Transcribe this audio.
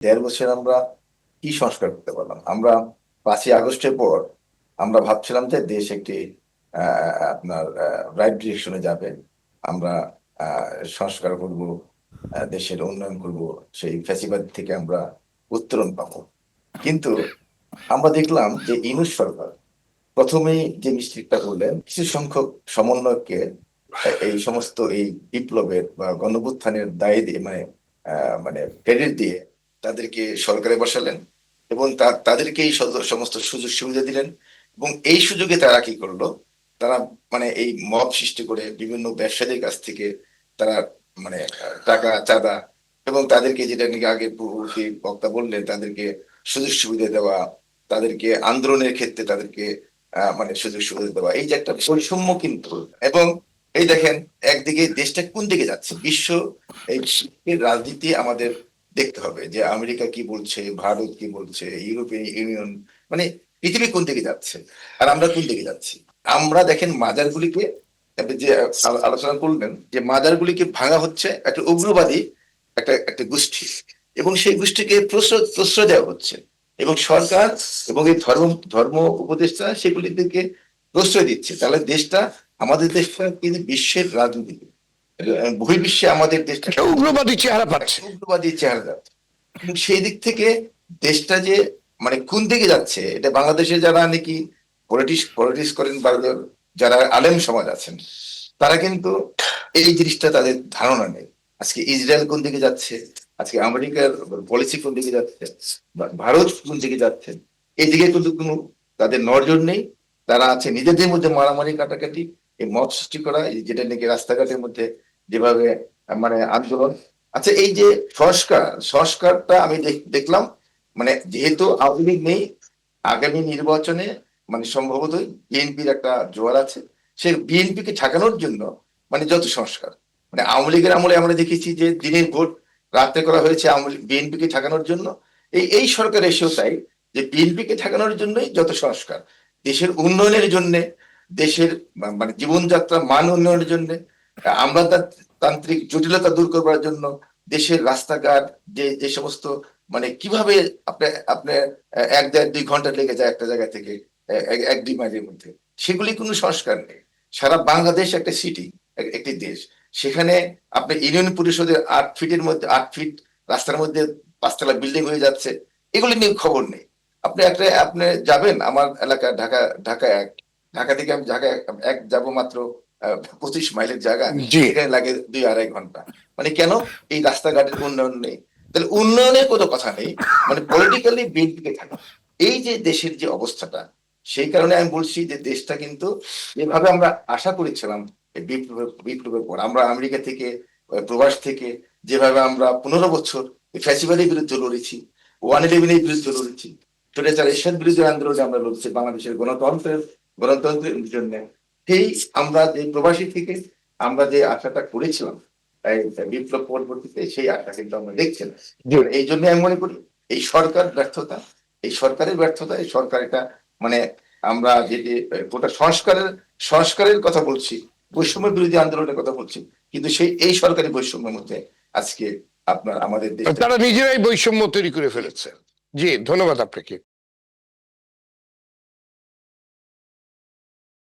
১.৫ বছর আমরা কি সংস্কার করতে পারলাম? আমরা ৫ই আগস্টের পর আমরা ভাবছিলাম যে দেশ একটি আপনার রাইট ডিরেকশনে যাবে। আমরা সংস্কার করব, দেশের উন্নয়ন করব, সেই ফ্যাসিবাদ থেকে আমরা উত্তরণ পাবো। কিন্তু আমরা দেখলাম যে ইউনূস সরকার প্রথমেই যে মিস্টেকটা করলেন, কিছু সংখ্যক সমন্বয়ককে এই সমস্ত এই বিপ্লবের বা গণঅভ্যুত্থানের দায় দিয়ে মানে ক্রেডিট দিয়ে তাদেরকে সরকারে বসালেন এবং তাদেরকে এই সমস্ত সুযোগ সুবিধা দিলেন। এবং এই সুযোগে তারা কি করলো, তারা মানে এই মব সৃষ্টি করে বিভিন্ন ব্যবসায়ীদের কাছ থেকে তারা টাকা চাঁদা এবং তাদেরকে, যেটা নাকি আগে পূর্ববর্তী বক্তা বললেন, তাদেরকে সুযোগ সুবিধা দেওয়া, তাদেরকে আন্দোলনের ক্ষেত্রে তাদেরকে সুযোগ সুবিধা দেওয়া, এই যে একটা বৈষম্য কিন্তু। এবং এই দেখেন একদিকে দেশটা কোন দিকে যাচ্ছে, এই বিশ্বের রাজনীতি আমাদের দেখতে হবে যে আমেরিকা কি বলছে, ভারত কি বলছে, ইউরোপিয়ান ইউনিয়ন, মানে পৃথিবী কোন দিকে যাচ্ছে আর আমরা কোন দিকে যাচ্ছি। আমরা দেখেন মাজারগুলিকে, যে আলোচনা করলেন যে মাজারগুলিকে ভাঙা হচ্ছে একটা উগ্রবাদী একটা একটা গোষ্ঠী, এবং সেই গোষ্ঠীকে প্রশ্রয় দেওয়া হচ্ছে, এবং সরকার এবং এই ধর্ম ধর্ম উপদেষ্টা সেগুলি থেকে প্রশ্রয় দিচ্ছে। তাহলে দেশটা, আমাদের দেশটা কিন্তু বিশ্বের রাজনীতি, বহির্বিশ্বে আমাদের দেশটা উগ্রবাদী চেহারা পাচ্ছে। উগ্রবাদী চেহারা যাচ্ছে। এবং সেই দিক থেকে দেশটা যে কোন দিকে যাচ্ছে, এটা বাংলাদেশে যারা নাকি পলিটিক্স করেন বা যারা আলেম সমাজ আছেন, তারা কিন্তু এই জিনিসটা তাদের ধারণা নেই। আজকে ইসরায়েল কোন দিকে যাচ্ছে, আজকে আমেরিকার পলিসি কোন দিকে যাচ্ছে, ভারত কোন দিকে যাচ্ছে, এইদিকে কিন্তু কোনো তাদের নজর নেই। তারা আছে নিজেদের মধ্যে মারামারি কাটাকাটি, এই মত সৃষ্টি করা, যেটা নাকি রাস্তাঘাটের মধ্যে যেভাবে আন্দোলন। আচ্ছা, এই যে সংস্কারটা আমি দেখলাম, যেহেতু আওয়ামী লীগ নেই, আগামী নির্বাচনে সম্ভবত বিএনপির একটা জোয়ার আছে, সেই বিএনপিকে ঠেকানোর জন্য যত সংস্কার, আওয়ামী লীগের আমলে আমরা দেখেছি যে দিনের ভোট রাতে করা হয়েছে বিএনপিকে ঠেকানোর জন্য। এই সরকার এসেও তাই, যে বিএনপিকে ঠেকানোর জন্যই যত সংস্কার, দেশের উন্নয়নের জন্য, দেশের জীবনযাত্রার মান উন্নয়নের জন্য, আমলাতান্ত্রিক জটিলতা দূর করবার জন্য, দেশের রাস্তাঘাট, যে যে সমস্ত কিভাবে আপনি আপনি ১-১.৫-২ ঘন্টা লেগে যায় একটা জায়গা থেকে ১-২ মাইলের মধ্যে, সেগুলি কোনো সংস্কার নেই। সারা বাংলাদেশ একটা সিটি, একটি দেশ, সেখানে আপনি ইউনিয়ন পরিষদের ৮ ফিটের মধ্যে ৮ ফিট রাস্তার মধ্যে ৫ তলা বিল্ডিং হয়ে যাচ্ছে, এগুলি নিয়ে খবর নেই। আপনি যাবেন আমার এলাকা ঢাকা, ঢাকা থেকে আমি ঢাকা এক যাব মাত্র ২৫ মাইলের জায়গা, এখানে লাগে ২-২.৫ ঘন্টা। কেন? এই রাস্তাঘাটের উন্নয়ন নেই। তাহলে উন্নয়নের কোনো কথা নেই, পলিটিক্যালি বিএনপিকে থাকা, এই যে দেশের যে অবস্থাটা, সেই কারণে আমি বলছি যে দেশটা কিন্তু যেভাবে আমরা আশা করেছিলাম বিপ্লবের পর, আমরা আমেরিকা থেকে, প্রবাস থেকে, যেভাবে আমরা ১৫ বছর ফ্যাসিবাদের বিরুদ্ধে লড়েছি, 111-এর বিরুদ্ধে লড়েছি, স্বৈরাচার এরশাদের বিরুদ্ধে আন্দোলনে আমরা লড়ছি বাংলাদেশের গণতন্ত্রের জন্য, সেই আমরা যে প্রবাসী থেকে আমরা যে আশাটা করেছিলাম বিপ্লব পরবর্তীতে, সেই আশা কিন্তু আমরা দেখছি না। এই জন্য আমি মনে করি এই সরকার ব্যর্থতা, এই সরকারের ব্যর্থতা, এই সরকার এটা আমরা যে গোটা সংস্কারের কথা বলছি, বৈষম্য বিরোধী আন্দোলনের কথা বলছি, কিন্তু এই সরকারি বৈষম্যের মধ্যে আজকে আমাদের দেশ, তারা নিজেরাই বৈষম্য তৈরি করে ফেলেছে। জি, ধন্যবাদ আপনাকে।